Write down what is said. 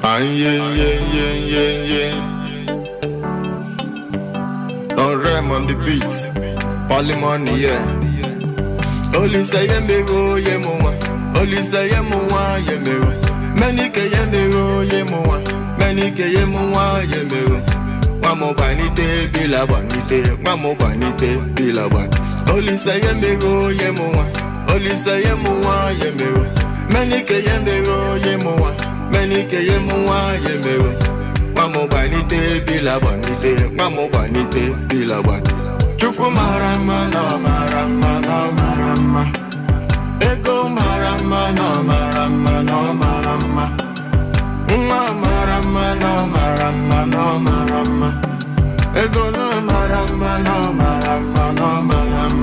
Yeah. Don't rhyme on the beat. Pallymoney, yeah. Only say me go, yeah, moa. Only say moa, yeah, me. Many ke yeah, me go, yeah, moa. Many ke yeah, moa, yeah, me. Mamo banite, bila banite. Mamo banite, bila ban. Only say me go, yeah, moa. Only say moa, yeah, me. Many ke yeah, me go, yeah, moa. Many ke yeah, moa, yeah, me. Mamo banite, bila banite. Mamo banite, bila ban. Chuku marama, no marama, no marama. Ego marama, no marama, no marama. Marama, no marama, no marama. Ego no marama, no marama, no marama.